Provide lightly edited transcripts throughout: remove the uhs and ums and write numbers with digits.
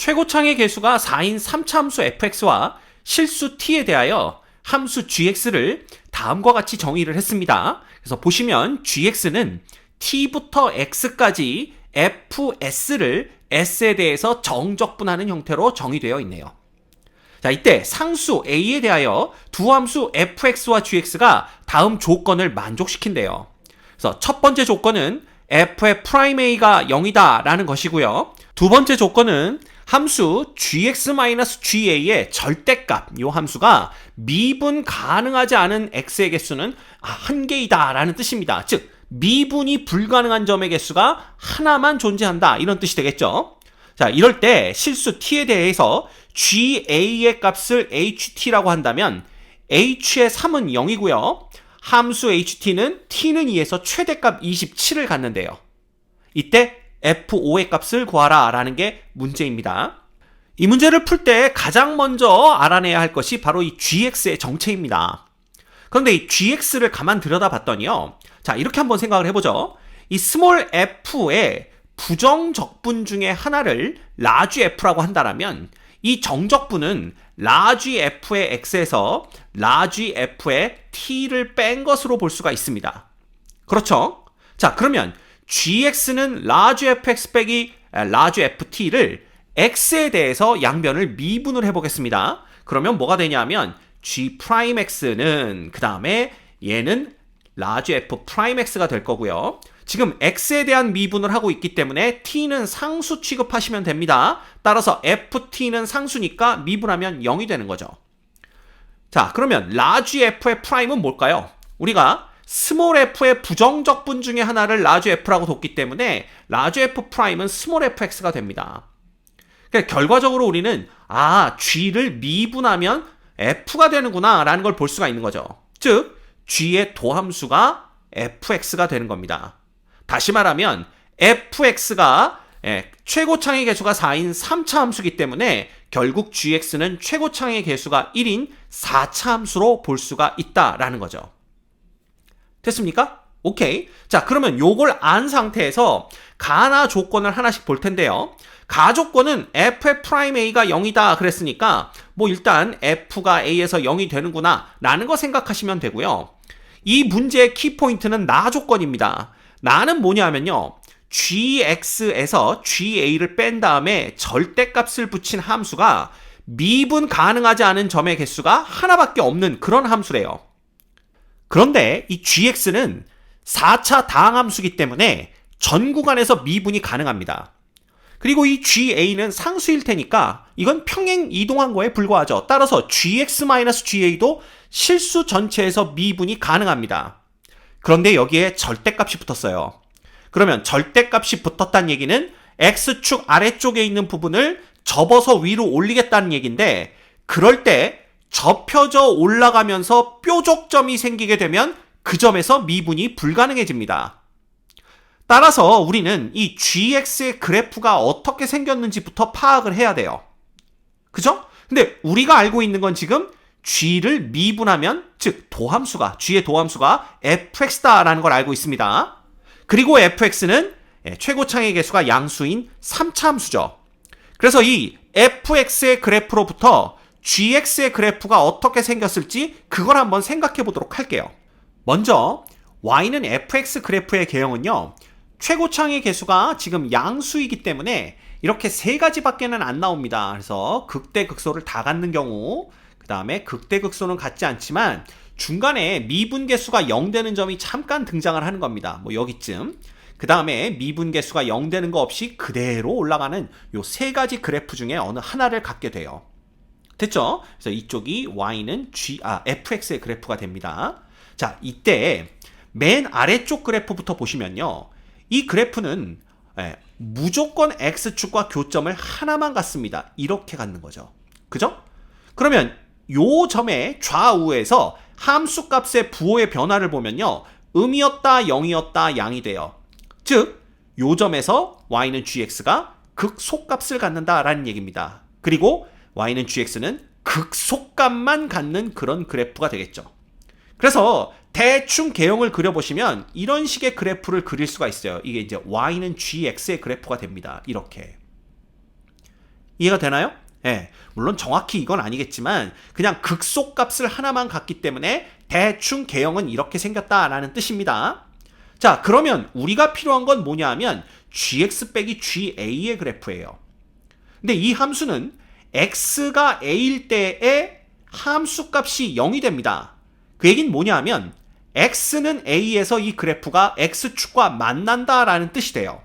최고창의 개수가 4인 3차 함수 fx와 실수 t에 대하여 함수 gx를 다음과 같이 정의를 했습니다. 그래서 보시면 gx는 t부터 x까지 fs를 s에 대해서 정적분하는 형태로 정의되어 있네요. 자, 이때 상수 a에 대하여 두 함수 fx와 gx가 다음 조건을 만족시킨대요. 그래서 첫 번째 조건은 f의 프라임 a가 0이다 라는 것이고요. 두 번째 조건은 함수 gx-ga의 절대값, 이 함수가 미분 가능하지 않은 x의 개수는 한 개이다 라는 뜻입니다. 즉 미분이 불가능한 점의 개수가 하나만 존재한다, 이런 뜻이 되겠죠. 자, 이럴 때 실수 t에 대해서 ga의 값을 ht라고 한다면 h의 3은 0이고요. 함수 ht는 t는 2에서 최대값 27을 갖는데요. 이때 f5의 값을 구하라 라는 게 문제입니다. 이 문제를 풀 때 가장 먼저 알아내야 할 것이 바로 이 gx의 정체입니다. 그런데 이 gx를 가만 들여다봤더니요, 자, 이렇게 한번 생각을 해보죠. 이 스몰 f의 부정적분 중에 하나를 라지 f라고 한다면 이 정적분은 라지 f의 x에서 라지 f의 t를 뺀 것으로 볼 수가 있습니다. 그렇죠? 자, 그러면 gx는 라지 fx 빼기 라지 ft를 x에 대해서 양변을 미분을 해보겠습니다. 그러면 뭐가 되냐면 g'x는 그 다음에 얘는 라지 f'x가 될 거고요. 지금 x에 대한 미분을 하고 있기 때문에 t는 상수 취급하시면 됩니다. 따라서 ft는 상수니까 미분하면 0이 되는 거죠. 자, 그러면 라지 f의 프라임은 뭘까요? 우리가 스몰 f의 부정적분 중에 하나를 라지 f라고 뒀기 때문에 라지 f 프라임은 스몰 fx가 됩니다. 그러니까 결과적으로 우리는 g를 미분하면 f가 되는구나 라는 걸 볼 수가 있는 거죠. 즉 g의 도함수가 fx가 되는 겁니다. 다시 말하면 fx가 최고창의 개수가 4인 3차 함수이기 때문에 결국 gx는 최고창의 개수가 1인 4차 함수로 볼 수가 있다라는 거죠. 됐습니까? 오케이. 자, 그러면 요걸 안 상태에서 가나 조건을 하나씩 볼 텐데요. 가 조건은 f의 프라임 a가 0이다 그랬으니까 뭐 일단 f가 a에서 0이 되는구나 라는 거 생각하시면 되고요. 이 문제의 키포인트는 나 조건입니다. 나는 뭐냐면요, gx에서 ga를 뺀 다음에 절대값을 붙인 함수가 미분 가능하지 않은 점의 개수가 하나밖에 없는 그런 함수래요. 그런데 이 gx는 4차 다항함수이기 때문에 전 구간에서 미분이 가능합니다. 그리고 이 ga는 상수일 테니까 이건 평행 이동한 거에 불과하죠. 따라서 gx-ga도 실수 전체에서 미분이 가능합니다. 그런데 여기에 절대값이 붙었어요. 그러면 절대값이 붙었다는 얘기는 x축 아래쪽에 있는 부분을 접어서 위로 올리겠다는 얘기인데, 그럴 때 접혀져 올라가면서 뾰족점이 생기게 되면 그 점에서 미분이 불가능해집니다. 따라서 우리는 이 gx의 그래프가 어떻게 생겼는지부터 파악을 해야 돼요. 그죠? 근데 우리가 알고 있는 건 지금 g를 미분하면, 즉 도함수가, g의 도함수가 fx다라는 걸 알고 있습니다. 그리고 fx는 최고창의 개수가 양수인 3차 함수죠. 그래서 이 fx의 그래프로부터 gx의 그래프가 어떻게 생겼을지 그걸 한번 생각해 보도록 할게요. 먼저 y는 fx 그래프의 개형은요, 최고창의 개수가 지금 양수이기 때문에 이렇게 세 가지밖에는 안 나옵니다. 그래서 극대극소를 다 갖는 경우, 그 다음에 극대극소는 갖지 않지만 중간에 미분 개수가 0 되는 점이 잠깐 등장을 하는 겁니다. 뭐 여기쯤. 그 다음에 미분 개수가 0 되는 거 없이 그대로 올라가는 요 세 가지 그래프 중에 어느 하나를 갖게 돼요. 됐죠? 그래서 이쪽이 y는 fx의 그래프가 됩니다. 자, 이때 맨 아래쪽 그래프부터 보시면요, 이 그래프는 무조건 x축과 교점을 하나만 갖습니다. 이렇게 갖는 거죠. 그죠? 그러면 요 점의 좌우에서 함수값의 부호의 변화를 보면요, 음이었다, 0이었다, 양이 돼요. 즉, 요 점에서 y는 gx가 극소값을 갖는다라는 얘기입니다. 그리고 y는 gx는 극소값만 갖는 그런 그래프가 되겠죠. 그래서 대충 개형을 그려보시면 이런 식의 그래프를 그릴 수가 있어요. 이게 이제 y는 gx의 그래프가 됩니다. 이렇게. 이해가 되나요? 예. 물론 정확히 이건 아니겠지만 그냥 극소값을 하나만 갖기 때문에 대충 개형은 이렇게 생겼다라는 뜻입니다. 자, 그러면 우리가 필요한 건 뭐냐 하면 gx 빼기 ga의 그래프예요. 근데 이 함수는 x가 a일 때의 함수 값이 0이 됩니다. 그 얘기는 뭐냐 하면 x는 a에서 이 그래프가 x축과 만난다라는 뜻이 돼요.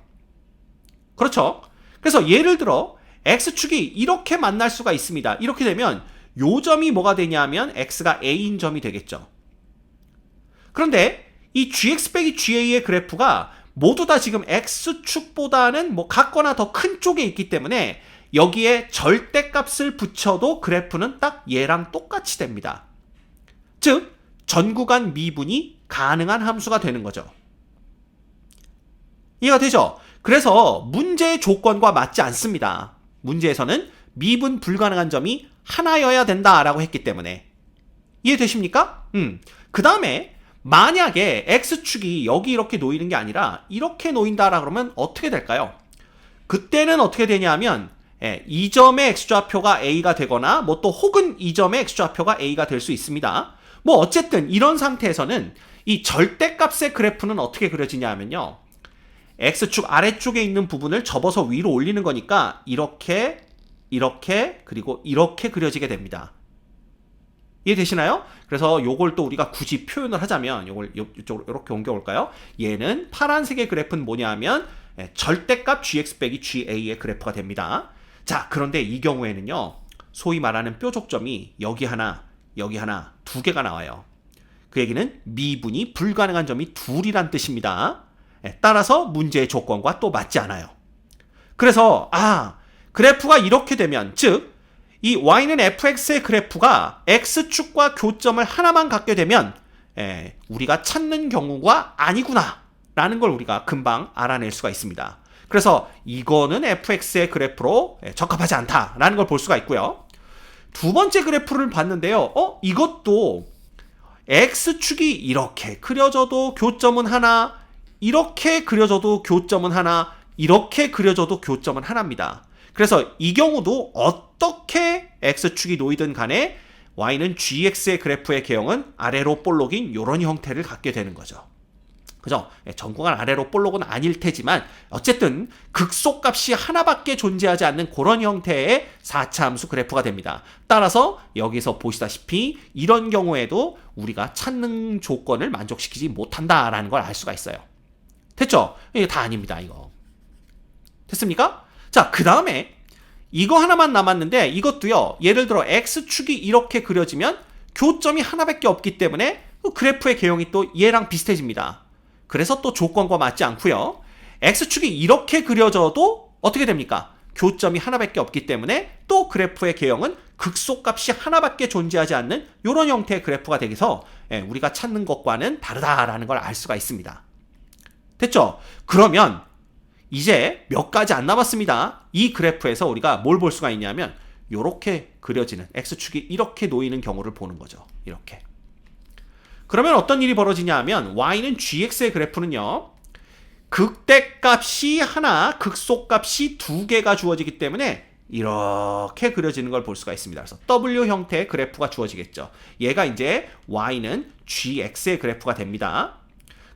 그렇죠? 그래서 예를 들어 x축이 이렇게 만날 수가 있습니다. 이렇게 되면 요 점이 뭐가 되냐면 x가 a인 점이 되겠죠. 그런데 이 gx 빼기 ga의 그래프가 모두 다 지금 x축보다는 뭐 같거나 더 큰 쪽에 있기 때문에 여기에 절대값을 붙여도 그래프는 딱 얘랑 똑같이 됩니다. 즉 전구간 미분이 가능한 함수가 되는 거죠. 이해가 되죠? 그래서 문제의 조건과 맞지 않습니다. 문제에서는 미분 불가능한 점이 하나여야 된다라고 했기 때문에. 이해되십니까? 그 다음에 만약에 x축이 여기 이렇게 놓이는 게 아니라 이렇게 놓인다라 그러면 어떻게 될까요? 그때는 어떻게 되냐면 이 점의 x좌표가 a가 되거나 뭐 또 혹은 이 점의 x좌표가 a가 될 수 있습니다. 뭐 어쨌든 이런 상태에서는 이 절대값의 그래프는 어떻게 그려지냐 하면요. x축 아래쪽에 있는 부분을 접어서 위로 올리는 거니까 이렇게 그리고 이렇게 그려지게 됩니다. 이해되시나요? 그래서 요걸 또 우리가 굳이 표현을 하자면 요걸 이쪽으로 이렇게 옮겨올까요? 얘는 파란색의 그래프는 뭐냐 하면 절대값 gx 빼기 ga의 그래프가 됩니다. 자, 그런데 이 경우에는요. 소위 말하는 뾰족점이 여기 하나 두 개가 나와요. 그 얘기는 미분이 불가능한 점이 둘이란 뜻입니다. 따라서 문제의 조건과 또 맞지 않아요. 그래서 그래프가 이렇게 되면 즉 이 y는 fx의 그래프가 x축과 교점을 하나만 갖게 되면 우리가 찾는 경우가 아니구나 라는 걸 우리가 금방 알아낼 수가 있습니다. 그래서 이거는 fx의 그래프로 적합하지 않다라는 걸 볼 수가 있고요. 두 번째 그래프를 봤는데요. 이것도 x축이 이렇게 그려져도 교점은 하나, 이렇게 그려져도 교점은 하나, 이렇게 그려져도 교점은 하나입니다. 그래서 이 경우도 어떻게 x축이 놓이든 간에 y는 gx의 그래프의 개형은 아래로 볼록인 이런 형태를 갖게 되는 거죠. 그죠? 전구간 아래로 볼록은 아닐 테지만 어쨌든 극소값이 하나밖에 존재하지 않는 그런 형태의 4차 함수 그래프가 됩니다. 따라서 여기서 보시다시피 이런 경우에도 우리가 찾는 조건을 만족시키지 못한다라는 걸 알 수가 있어요. 됐죠? 이게 다 아닙니다. 이거. 됐습니까? 자, 그 다음에 이거 하나만 남았는데 이것도요. 예를 들어 x축이 이렇게 그려지면 교점이 하나밖에 없기 때문에 그래프의 개형이 또 얘랑 비슷해집니다. 그래서 또 조건과 맞지 않고요. x축이 이렇게 그려져도 어떻게 됩니까? 교점이 하나밖에 없기 때문에 또 그래프의 개형은 극소값이 하나밖에 존재하지 않는 이런 형태의 그래프가 되어서 우리가 찾는 것과는 다르다라는 걸 알 수가 있습니다. 됐죠? 그러면 이제 몇 가지 안 남았습니다. 이 그래프에서 우리가 뭘 볼 수가 있냐면 이렇게 그려지는 x축이 이렇게 놓이는 경우를 보는 거죠. 이렇게. 그러면 어떤 일이 벌어지냐 하면 y는 gx의 그래프는요. 극대값이 하나, 극소값이 두 개가 주어지기 때문에 이렇게 그려지는 걸 볼 수가 있습니다. 그래서 W 형태의 그래프가 주어지겠죠. 얘가 이제 y는 gx의 그래프가 됩니다.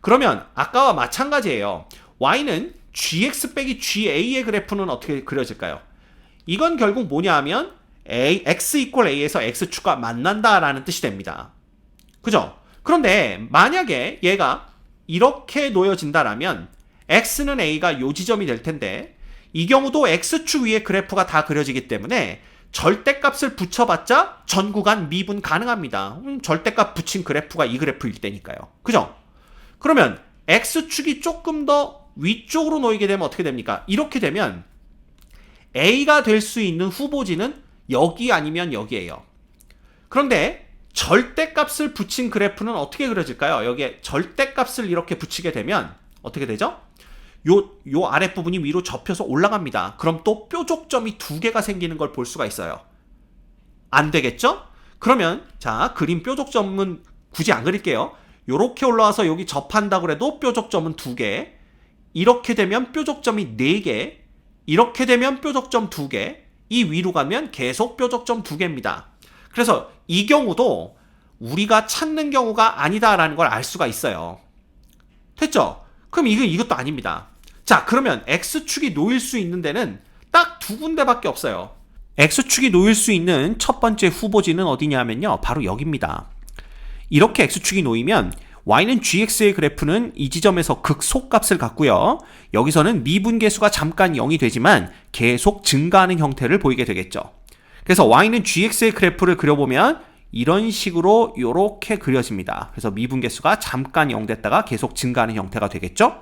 그러면 아까와 마찬가지예요. y는 gx 빼기 ga의 그래프는 어떻게 그려질까요? 이건 결국 뭐냐 하면 x 이퀄 a에서 x축과 만난다라는 뜻이 됩니다. 그죠? 그런데 만약에 얘가 이렇게 놓여진다라면 x는 a가 요 지점이 될 텐데 이 경우도 x축 위에 그래프가 다 그려지기 때문에 절대값을 붙여봤자 전구간 미분 가능합니다. 절대값 붙인 그래프가 이 그래프일 때니까요. 그죠? 그러면 x축이 조금 더 위쪽으로 놓이게 되면 어떻게 됩니까? 이렇게 되면 a가 될 수 있는 후보지는 여기 아니면 여기예요. 그런데 절대값을 붙인 그래프는 어떻게 그려질까요? 여기에 절대값을 이렇게 붙이게 되면 어떻게 되죠? 요 아랫부분이 위로 접혀서 올라갑니다. 그럼 또 뾰족점이 두 개가 생기는 걸 볼 수가 있어요. 안 되겠죠? 그러면 자, 그림 뾰족점은 굳이 안 그릴게요. 요렇게 올라와서 여기 접한다고 해도 뾰족점은 두 개, 이렇게 되면 뾰족점이 네 개, 이렇게 되면 뾰족점 두 개, 이 위로 가면 계속 뾰족점 2개입니다. 그래서 이 경우도 우리가 찾는 경우가 아니다라는 걸 알 수가 있어요. 됐죠? 그럼 이것도 아닙니다. 자, 그러면 X축이 놓일 수 있는 데는 딱 2군데밖에 없어요. X축이 놓일 수 있는 첫 번째 후보지는 어디냐면요, 바로 여기입니다. 이렇게 X축이 놓이면 Y는 GX의 그래프는 이 지점에서 극소값을 갖고요, 여기서는 미분계수가 잠깐 0이 되지만 계속 증가하는 형태를 보이게 되겠죠. 그래서 Y는 GX의 그래프를 그려보면 이런 식으로 이렇게 그려집니다. 그래서 미분계수가 잠깐 0 됐다가 계속 증가하는 형태가 되겠죠.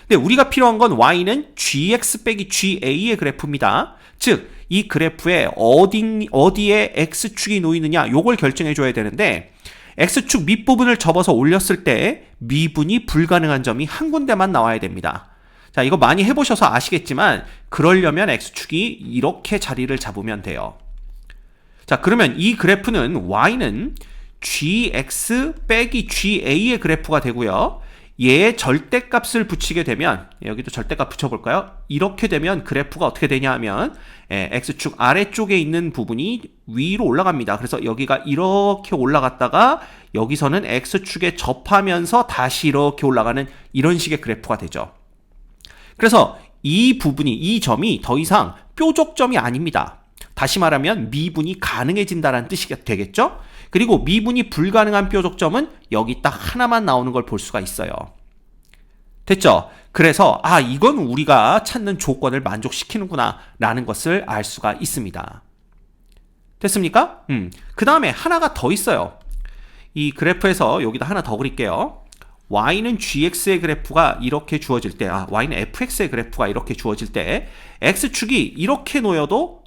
근데 우리가 필요한 건 Y는 GX 빼기 GA의 그래프입니다. 즉, 이 그래프에 어디에 X축이 놓이느냐, 요걸 결정해 줘야 되는데, X축 밑부분을 접어서 올렸을 때 미분이 불가능한 점이 한 군데만 나와야 됩니다. 자, 이거 많이 해보셔서 아시겠지만, 그러려면 X축이 이렇게 자리를 잡으면 돼요. 자, 그러면 이 그래프는 Y는 GX 빼기 GA의 그래프가 되고요, 얘의 절대값을 붙이게 되면, 여기도 절대값 붙여볼까요? 이렇게 되면 그래프가 어떻게 되냐 하면 X축 아래쪽에 있는 부분이 위로 올라갑니다. 그래서 여기가 이렇게 올라갔다가 여기서는 X축에 접하면서 다시 이렇게 올라가는 이런 식의 그래프가 되죠. 그래서 이 부분이, 이 점이 더 이상 뾰족점이 아닙니다. 다시 말하면 미분이 가능해진다는 뜻이 되겠죠? 그리고 미분이 불가능한 뾰족점은 여기 딱 하나만 나오는 걸 볼 수가 있어요. 됐죠? 그래서 이건 우리가 찾는 조건을 만족시키는구나 라는 것을 알 수가 있습니다. 됐습니까? 그 다음에 하나가 더 있어요. 이 그래프에서 여기다 하나 더 그릴게요. Y는 GX의 그래프가 이렇게 주어질 때, Y는 FX의 그래프가 이렇게 주어질 때 X축이 이렇게 놓여도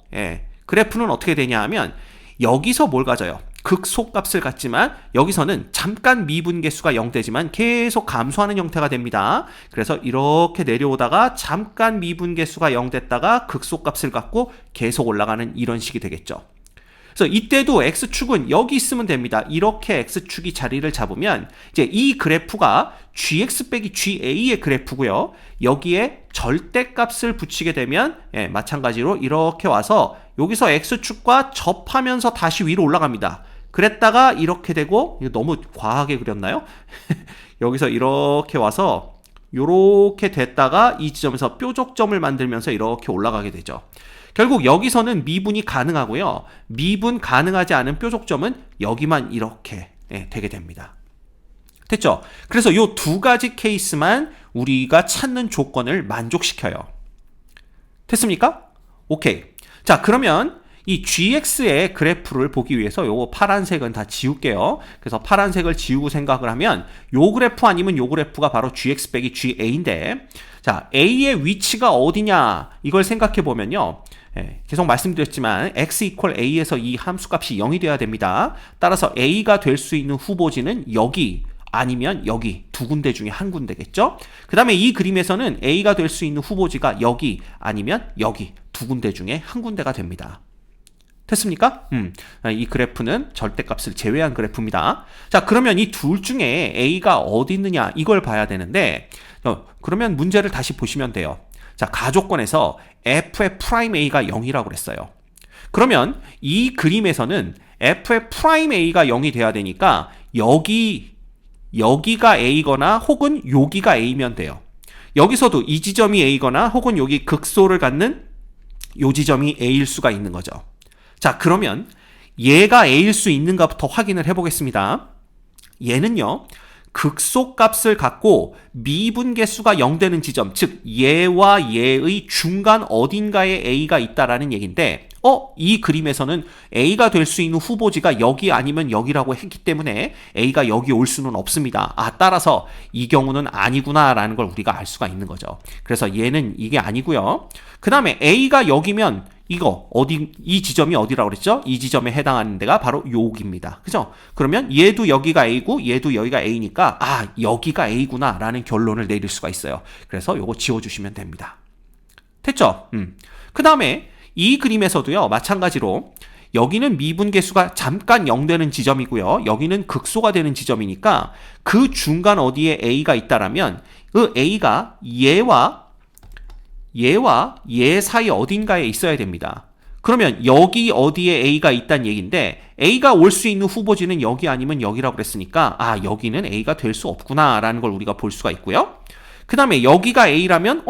그래프는 어떻게 되냐 하면 여기서 뭘 가져요? 극소값을 갖지만 여기서는 잠깐 미분계수가 0 되지만 계속 감소하는 형태가 됩니다. 그래서 이렇게 내려오다가 잠깐 미분계수가 0 됐다가 극소값을 갖고 계속 올라가는 이런 식이 되겠죠. 그래서 이때도 X축은 여기 있으면 됩니다. 이렇게 X축이 자리를 잡으면 이제 이 그래프가 GX 빼기 GA의 그래프고요, 여기에 절대값을 붙이게 되면 마찬가지로 이렇게 와서 여기서 X축과 접하면서 다시 위로 올라갑니다. 그랬다가 이렇게 되고, 이거 너무 과하게 그렸나요? 여기서 이렇게 와서 이렇게 됐다가 이 지점에서 뾰족점을 만들면서 이렇게 올라가게 되죠. 결국 여기서는 미분이 가능하고요, 미분 가능하지 않은 뾰족점은 여기만 이렇게 되게 됩니다. 됐죠? 그래서 이 두 가지 케이스만 우리가 찾는 조건을 만족시켜요. 됐습니까? 오케이. 자, 그러면 이 GX의 그래프를 보기 위해서 요거 파란색은 다 지울게요. 그래서 파란색을 지우고 생각을 하면 요 그래프 아니면 요 그래프가 바로 GX 빼기 GA인데, 자, A의 위치가 어디냐 이걸 생각해 보면요, 계속 말씀드렸지만 x equal a에서 이 함수값이 0이 돼야 됩니다. 따라서 a가 될 수 있는 후보지는 여기 아니면 여기 두 군데 중에 한 군데겠죠. 그 다음에 이 그림에서는 a가 될 수 있는 후보지가 여기 아니면 여기 두 군데 중에 한 군데가 됩니다. 됐습니까? 이 그래프는 절대값을 제외한 그래프입니다. 자, 그러면 이 둘 중에 a가 어디 있느냐 이걸 봐야 되는데, 그러면 문제를 다시 보시면 돼요. 자, 가조건에서 f의 프라임 a가 0이라고 그랬어요. 그러면 이 그림에서는 f의 프라임 a가 0이 돼야 되니까 여기가 a거나 혹은 여기가 a면 돼요. 여기서도 이 지점이 a거나 혹은 여기 극소를 갖는 이 지점이 a일 수가 있는 거죠. 자, 그러면 얘가 a일 수 있는가부터 확인을 해보겠습니다. 얘는요, 극소값을 갖고 미분계수가 0 되는 지점, 즉 얘와 얘의 중간 어딘가에 a가 있다라는 얘기인데, 이 그림에서는 a가 될 수 있는 후보지가 여기 아니면 여기라고 했기 때문에 a가 여기 올 수는 없습니다. 따라서 이 경우는 아니구나라는 걸 우리가 알 수가 있는 거죠. 그래서 얘는 이게 아니고요. 그 다음에 a가 여기면 이 지점이 어디라고 그랬죠? 이 지점에 해당하는 데가 바로 여기입니다. 그죠? 그러면 얘도 여기가 a고 얘도 여기가 a니까 여기가 a구나 라는 결론을 내릴 수가 있어요. 그래서 요거 지워주시면 됩니다. 됐죠? 그 다음에 이 그림에서도요, 마찬가지로 여기는 미분계수가 잠깐 0 되는 지점이고요, 여기는 극소가 되는 지점이니까 그 중간 어디에 a가 있다라면 그 a가 얘와 얘 사이 어딘가에 있어야 됩니다. 그러면 여기 어디에 A가 있다는 얘기인데 A가 올 수 있는 후보지는 여기 아니면 여기라고 그랬으니까 아 여기는 A가 될 수 없구나 라는 걸 우리가 볼 수가 있고요. 그 다음에 여기가 A라면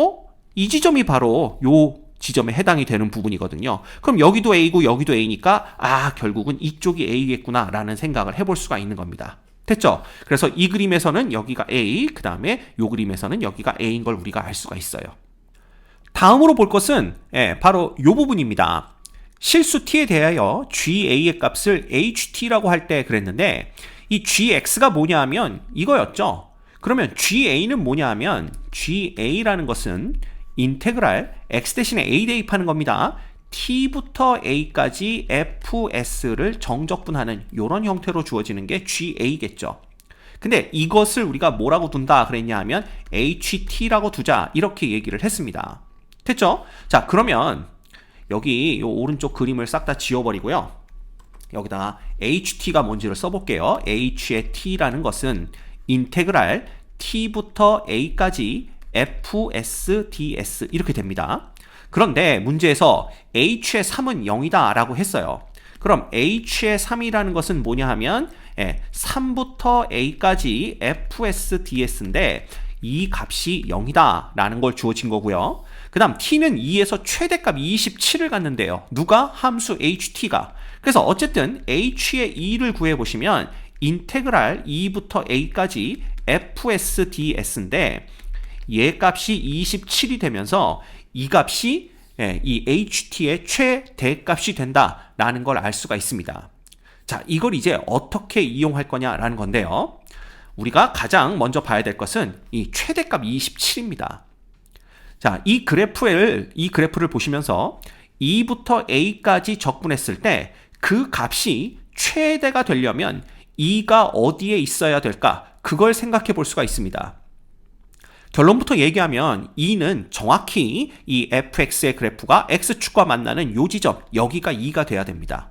이 지점이 바로 요 지점에 해당이 되는 부분이거든요. 그럼 여기도 A고 여기도 A니까 아 결국은 이쪽이 A겠구나 라는 생각을 해볼 수가 있는 겁니다. 됐죠? 그래서 이 그림에서는 여기가 A, 그 다음에 이 그림에서는 여기가 A인 걸 우리가 알 수가 있어요. 다음으로 볼 것은 바로 이 부분입니다. 실수 t에 대하여 GA의 값을 HT라고 할 때 그랬는데 이 GX가 뭐냐 하면 이거였죠. 그러면 GA는 뭐냐 하면 GA라는 것은 인테그랄 x 대신에 a 대입하는 겁니다. t부터 a까지 fs를 정적분하는 이런 형태로 주어지는 게 GA겠죠. 근데 이것을 우리가 뭐라고 둔다 그랬냐 하면 HT라고 두자 이렇게 얘기를 했습니다. 됐죠? 자 그러면 여기 요 오른쪽 그림을 싹 다 지워버리고요. 여기다가 HT가 뭔지를 써볼게요. H의 T라는 것은 인테그랄 T부터 A까지 FS, DS 이렇게 됩니다. 그런데 문제에서 H의 3은 0이다 라고 했어요. 그럼 H의 3이라는 것은 뭐냐 하면 3부터 A까지 FS, DS인데 이 값이 0이다 라는 걸 주어진 거고요. 그 다음 t는 2에서 최대값 27을 갖는데요. 누가? 함수 ht가. 그래서 어쨌든 h의 2를 구해보시면 인테그랄 2부터 a까지 fs ds인데 얘 값이 27이 되면서 이 값이 이 ht의 최대값이 된다라는 걸 알 수가 있습니다. 자, 이걸 이제 어떻게 이용할 거냐라는 건데요. 우리가 가장 먼저 봐야 될 것은 이 최대값 27입니다. 자, 이 그래프를 보시면서 2부터 a까지 적분했을 때 그 값이 최대가 되려면 2가 어디에 있어야 될까? 그걸 생각해 볼 수가 있습니다. 결론부터 얘기하면 2는 정확히 이 fx의 그래프가 x축과 만나는 요 지점, 여기가 2가 돼야 됩니다.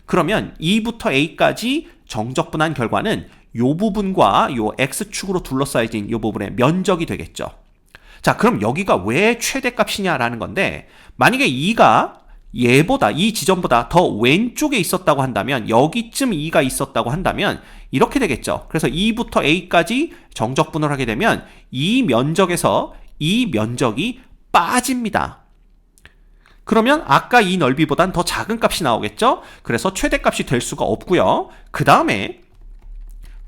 그러면 2부터 a까지 정적분한 결과는 요 부분과 요 x축으로 둘러싸여진 요 부분의 면적이 되겠죠. 자, 그럼 여기가 왜 최대값이냐라는 건데 만약에 2가 얘보다 이 지점보다 더 왼쪽에 있었다고 한다면 여기쯤 2가 있었다고 한다면 이렇게 되겠죠. 그래서 2부터 a까지 정적분을 하게 되면 이 면적에서 이 면적이 빠집니다. 그러면 아까 이 넓이보단 더 작은 값이 나오겠죠. 그래서 최대값이 될 수가 없고요. 그 다음에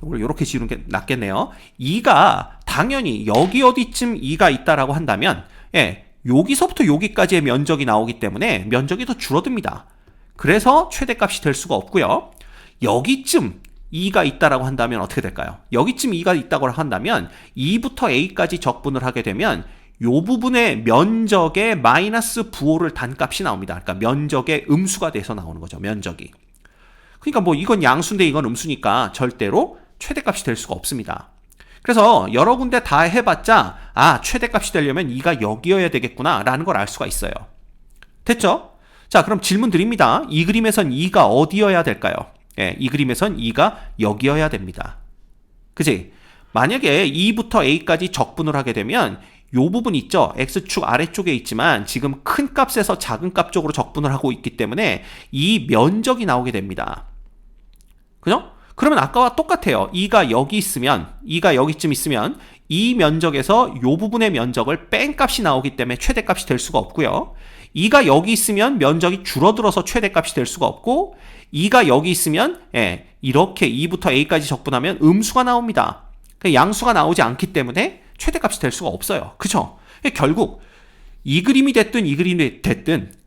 이걸 이렇게 지우는 게 낫겠네요. 2가 당연히 여기 어디쯤 2가 있다라고 한다면 여기서부터 여기까지의 면적이 나오기 때문에 면적이 더 줄어듭니다. 그래서 최대값이 될 수가 없고요. 여기쯤 2가 있다라고 한다면 어떻게 될까요? 여기쯤 2가 있다고 한다면 2부터 a까지 적분을 하게 되면 이 부분의 면적의 마이너스 부호를 단 값이 나옵니다. 그러니까 면적의 음수가 돼서 나오는 거죠. 면적이. 그러니까 뭐 이건 양수인데 이건 음수니까 절대로 최대값이 될 수가 없습니다. 그래서 여러 군데 다 해봤자 최대값이 되려면 2가 여기여야 되겠구나 라는 걸 알 수가 있어요. 됐죠? 자, 그럼 질문 드립니다. 이 그림에선 2가 어디여야 될까요? 이 그림에선 2가 여기여야 됩니다. 그치? 만약에 2부터 a까지 적분을 하게 되면 요 부분 있죠? x축 아래쪽에 있지만 지금 큰 값에서 작은 값 쪽으로 적분을 하고 있기 때문에 이 면적이 나오게 됩니다. 그죠? 그러면 아까와 똑같아요. 2가 여기 있으면 2가 여기쯤 있으면 이 면적에서 요 부분의 면적을 뺀 값이 나오기 때문에 최대값이 될 수가 없고요. 2가 여기 있으면 면적이 줄어들어서 최대값이 될 수가 없고 2가 여기 있으면 이렇게 2부터 a까지 적분하면 음수가 나옵니다. 양수가 나오지 않기 때문에 최대값이 될 수가 없어요. 그쵸? 결국 이 그림이 됐든 이 그림이 됐든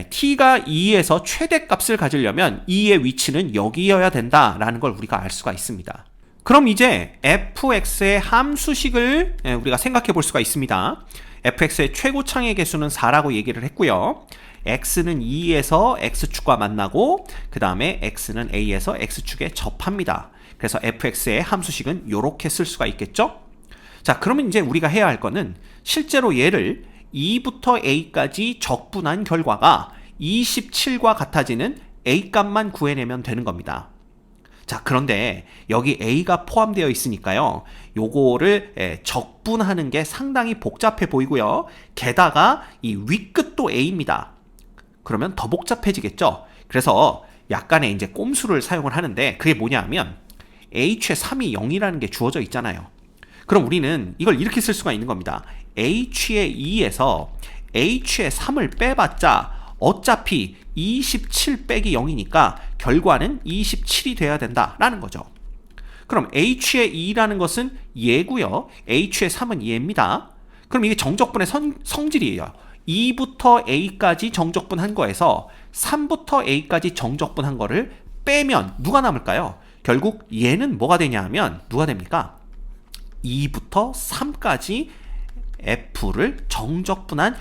t가 2에서 최대값을 가지려면 2의 위치는 여기여야 된다라는 걸 우리가 알 수가 있습니다. 그럼 이제 fx의 함수식을 우리가 생각해 볼 수가 있습니다. fx의 최고창의 개수는 4라고 얘기를 했고요. x는 2에서 x축과 만나고 그 다음에 x는 a에서 x축에 접합니다. 그래서 fx의 함수식은 이렇게 쓸 수가 있겠죠? 자, 그러면 이제 우리가 해야 할 거는 실제로 얘를 2부터 a까지 적분한 결과가 27과 같아지는 a 값만 구해내면 되는 겁니다. 자, 그런데 여기 a가 포함되어 있으니까요. 요거를 적분하는 게 상당히 복잡해 보이고요. 게다가 이 윗끝도 a입니다. 그러면 더 복잡해지겠죠. 그래서 약간의 이제 꼼수를 사용을 하는데 그게 뭐냐 하면 h의 3이 0이라는 게 주어져 있잖아요. 그럼 우리는 이걸 이렇게 쓸 수가 있는 겁니다. h의 2에서 h의 3을 빼봤자 어차피 27 빼기 0이니까 결과는 27이 돼야 된다라는 거죠. 그럼 h의 2라는 것은 얘고요. h의 3은 얘입니다. 그럼 이게 정적분의 성질이에요. 2부터 a까지 정적분한 거에서 3부터 a까지 정적분한 거를 빼면 누가 남을까요? 결국 얘는 뭐가 되냐 하면 누가 됩니까? 2부터 3까지 f를 정적분한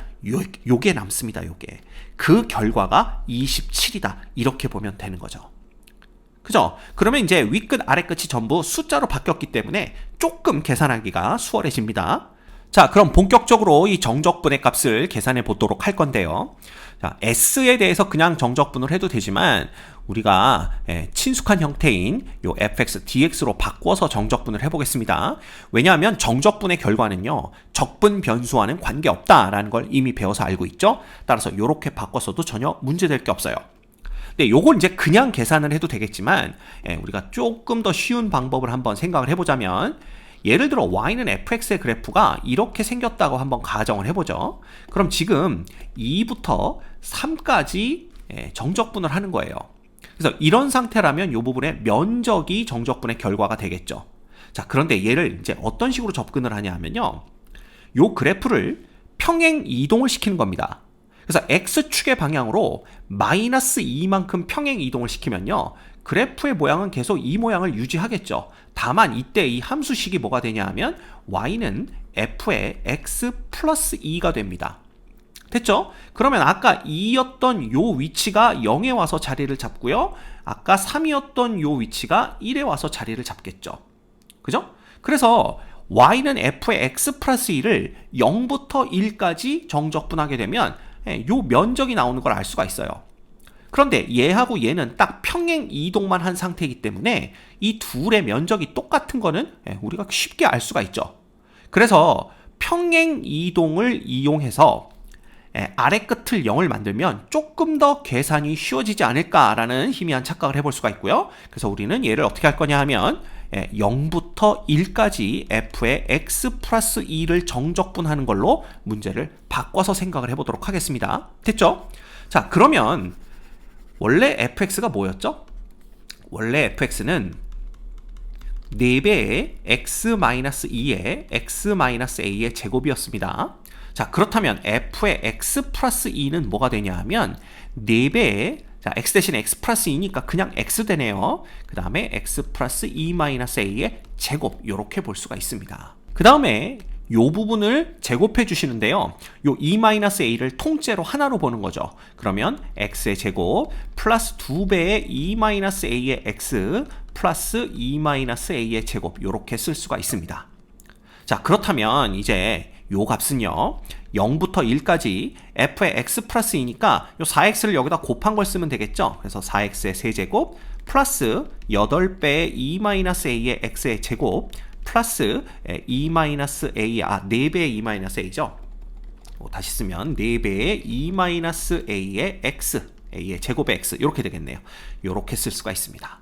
요게 남습니다. 요게. 그 결과가 27이다. 이렇게 보면 되는 거죠. 그죠? 그러면 이제 윗끝 아래끝이 전부 숫자로 바뀌었기 때문에 조금 계산하기가 수월해집니다. 자, 그럼 본격적으로 이 정적분의 값을 계산해 보도록 할 건데요. 자, S에 대해서 그냥 정적분을 해도 되지만 우리가 친숙한 형태인 요 fx, dx로 바꿔서 정적분을 해보겠습니다. 왜냐하면 정적분의 결과는요, 적분 변수와는 관계없다라는 걸 이미 배워서 알고 있죠. 따라서 이렇게 바꿔서도 전혀 문제될 게 없어요. 근데 요걸 이제 그냥 계산을 해도 되겠지만 우리가 조금 더 쉬운 방법을 한번 생각을 해보자면 예를 들어 y는 fx의 그래프가 이렇게 생겼다고 한번 가정을 해보죠. 그럼 지금 2부터 3까지 정적분을 하는 거예요. 그래서 이런 상태라면 이 부분의 면적이 정적분의 결과가 되겠죠. 자, 그런데 얘를 이제 어떤 식으로 접근을 하냐 하면요. 요 그래프를 평행 이동을 시키는 겁니다. 그래서 x축의 방향으로 마이너스 2만큼 평행 이동을 시키면요. 그래프의 모양은 계속 이 모양을 유지하겠죠. 다만 이때 이 함수식이 뭐가 되냐 하면 y는 f의 x 플러스 2가 됩니다. 됐죠? 그러면 아까 2였던 요 위치가 0에 와서 자리를 잡고요. 아까 3이었던 요 위치가 1에 와서 자리를 잡겠죠. 그죠? 그래서 y는 f의 x 플러스 2를 0부터 1까지 정적분하게 되면 요 면적이 나오는 걸 알 수가 있어요. 그런데 얘하고 얘는 딱 평행 이동만 한 상태이기 때문에 이 둘의 면적이 똑같은 거는 우리가 쉽게 알 수가 있죠. 그래서 평행 이동을 이용해서 아래 끝을 0을 만들면 조금 더 계산이 쉬워지지 않을까라는 희미한 착각을 해볼 수가 있고요. 그래서 우리는 얘를 어떻게 할 거냐 하면 0부터 1까지 f의 x 플러스 2를 정적분하는 걸로 문제를 바꿔서 생각을 해보도록 하겠습니다. 됐죠? 자, 그러면 원래 fx가 뭐였죠? 원래 fx는 4배의 x-2의 x-a의 제곱이었습니다. 자, 그렇다면 f의 x 플러스 2는 뭐가 되냐 하면 4배의 자, x 대신에 x 플러스 2니까 그냥 x 되네요. 그 다음에 x 플러스 2-a의 제곱 이렇게 볼 수가 있습니다. 그 다음에 요 부분을 제곱해 주시는데요. 요 2-a를 통째로 하나로 보는 거죠. 그러면 x의 제곱 플러스 2배의 2-a의 x 플러스 2-a의 제곱 이렇게 쓸 수가 있습니다. 자, 그렇다면 이제 요 값은요 0부터 1까지 f의 x 플러스 2니까 요 4x를 여기다 곱한 걸 쓰면 되겠죠. 그래서 4x의 세제곱 플러스 8배의 2-a의 x의 제곱 플러스 2-a, 4배의 2-a죠. 다시 쓰면 4배의 2-a의 x, a의 제곱의 x 이렇게 되겠네요. 이렇게 쓸 수가 있습니다.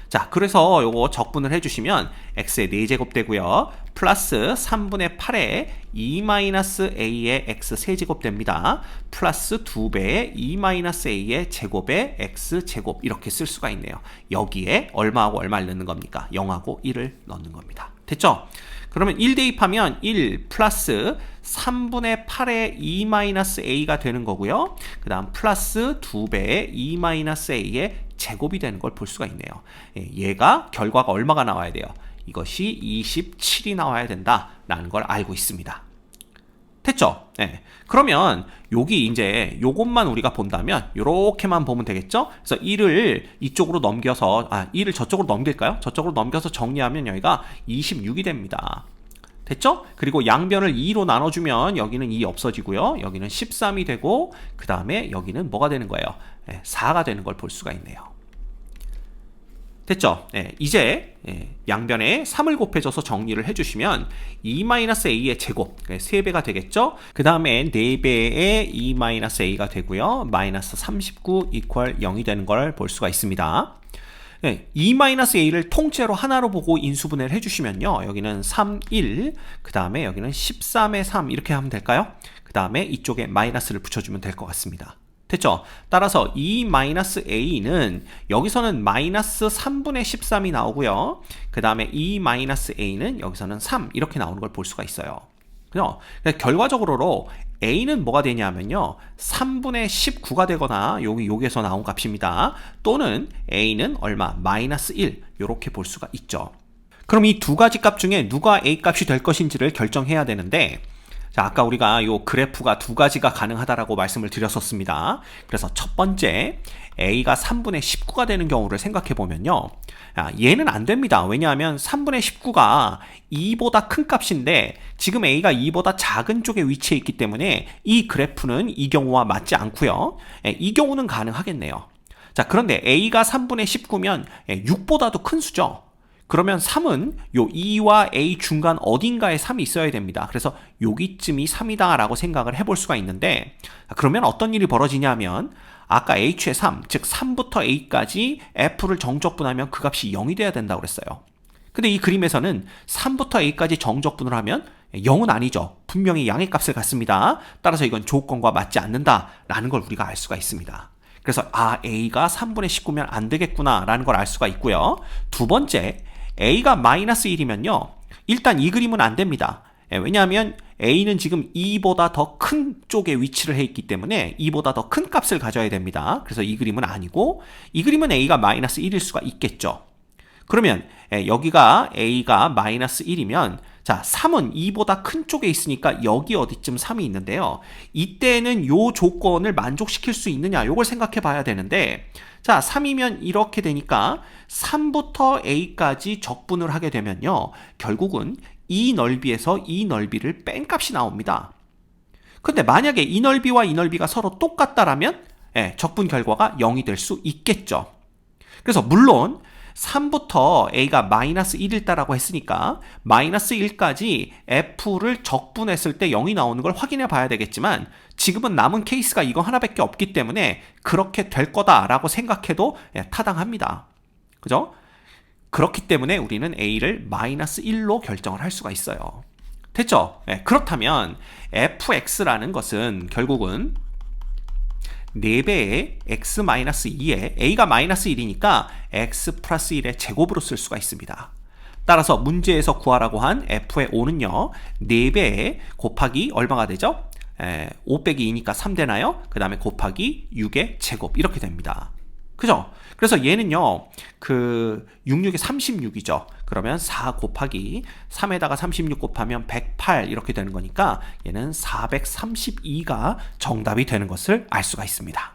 자, 그래서 요거 적분을 해주시면 x의 4제곱 되고요. 플러스 3분의 8의 2-a의 x 세제곱 됩니다. 플러스 2배의 2-a의 제곱의 x 제곱 이렇게 쓸 수가 있네요. 여기에 얼마하고 얼마를 넣는 겁니까? 0하고 1을 넣는 겁니다. 됐죠? 그러면 1 대입하면 1 플러스 3분의 8의 2-a가 되는 거고요. 그 다음 플러스 2배의 2-a의 제곱이 되는 걸 볼 수가 있네요. 얘가 결과가 얼마가 나와야 돼요? 이것이 27이 나와야 된다라는 걸 알고 있습니다. 됐죠? 네. 그러면 여기 이제 요것만 우리가 본다면 요렇게만 보면 되겠죠? 그래서 1을 이쪽으로 넘겨서 1을 저쪽으로 넘길까요? 저쪽으로 넘겨서 정리하면 여기가 26이 됩니다. 됐죠? 그리고 양변을 2로 나눠주면 여기는 2 없어지고요. 여기는 13이 되고 그 다음에 여기는 뭐가 되는 거예요? 4가 되는 걸 볼 수가 있네요. 됐죠? 이제 양변에 3을 곱해줘서 정리를 해주시면 2-a의 제곱 3배가 되겠죠? 그 다음에 4배의 2-a가 되고요. 마이너스 39 이퀄 0이 되는 걸 볼 수가 있습니다. 2-a를 통째로 하나로 보고 인수분해를 해주시면요. 여기는 3, 1, 그 다음에 여기는 13의 3 이렇게 하면 될까요? 그 다음에 이쪽에 마이너스를 붙여주면 될 것 같습니다. 됐죠? 따라서 2-a는 여기서는 마이너스 3분의 13이 나오고요. 그 다음에 2-a는 여기서는 3 이렇게 나오는 걸 볼 수가 있어요. 그죠? 결과적으로 a는 뭐가 되냐면요. 3분의 19가 되거나 여기에서 나온 값입니다. 또는 a는 얼마? 마이너스 1 이렇게 볼 수가 있죠. 그럼 이 두 가지 값 중에 누가 a 값이 될 것인지를 결정해야 되는데 자, 아까 우리가 요 그래프가 두 가지가 가능하다라고 말씀을 드렸었습니다. 그래서 첫 번째, a가 3분의 19가 되는 경우를 생각해 보면요. 얘는 안 됩니다. 왜냐하면 3분의 19가 2보다 큰 값인데 지금 a가 2보다 작은 쪽에 위치해 있기 때문에 이 그래프는 이 경우와 맞지 않고요. 이 경우는 가능하겠네요. 자, 그런데 a가 3분의 19면 6보다도 큰 수죠. 그러면 3은 요 2와 a 중간 어딘가에 3이 있어야 됩니다. 그래서 여기쯤이 3이다 라고 생각을 해볼 수가 있는데 그러면 어떤 일이 벌어지냐면 아까 h의 3, 즉 3부터 a까지 f를 정적분하면 그 값이 0이 돼야 된다고 그랬어요. 근데 이 그림에서는 3부터 a까지 정적분을 하면 0은 아니죠. 분명히 양의 값을 갖습니다. 따라서 이건 조건과 맞지 않는다라는 걸 우리가 알 수가 있습니다. 그래서 a가 3분의 19면 안 되겠구나 라는 걸 알 수가 있고요. 두 번째, a가 마이너스 1이면요. 일단 이 그림은 안 됩니다. 왜냐하면 a는 지금 2보다 더 큰 쪽에 위치를 해 있기 때문에 2보다 더 큰 값을 가져야 됩니다. 그래서 이 그림은 아니고 이 그림은 a가 마이너스 1일 수가 있겠죠. 그러면 여기가 a가 마이너스 1이면 자 3은 2보다 큰 쪽에 있으니까 여기 어디쯤 3이 있는데요. 이때는 요 조건을 만족시킬 수 있느냐 요걸 생각해 봐야 되는데 자 3이면 이렇게 되니까 3부터 a까지 적분을 하게 되면요. 결국은 이 넓이에서 이 넓이를 뺀 값이 나옵니다. 근데 만약에 이 넓이와 이 넓이가 서로 똑같다라면 적분 결과가 0이 될 수 있겠죠. 그래서 물론 3부터 a가 마이너스 1일 다라고 했으니까 마이너스 1까지 f를 적분했을 때 0이 나오는 걸 확인해 봐야 되겠지만 지금은 남은 케이스가 이거 하나밖에 없기 때문에 그렇게 될 거다라고 생각해도 타당합니다. 그죠? 그렇기 때문에 우리는 a를 마이너스 1로 결정을 할 수가 있어요. 됐죠? 그렇다면 fx라는 것은 결국은 4배의 x-2에 a가 마이너스 1이니까 x 플러스 1의 제곱으로 쓸 수가 있습니다. 따라서 문제에서 구하라고 한 f의 5는요. 4배 곱하기 얼마가 되죠? 5 빼기 2니까 3 되나요? 그 다음에 곱하기 6의 제곱 이렇게 됩니다. 그죠? 그래서 얘는요. 66에 36이죠. 그러면 4 곱하기 3에다가 36 곱하면 108 이렇게 되는 거니까 얘는 432가 정답이 되는 것을 알 수가 있습니다.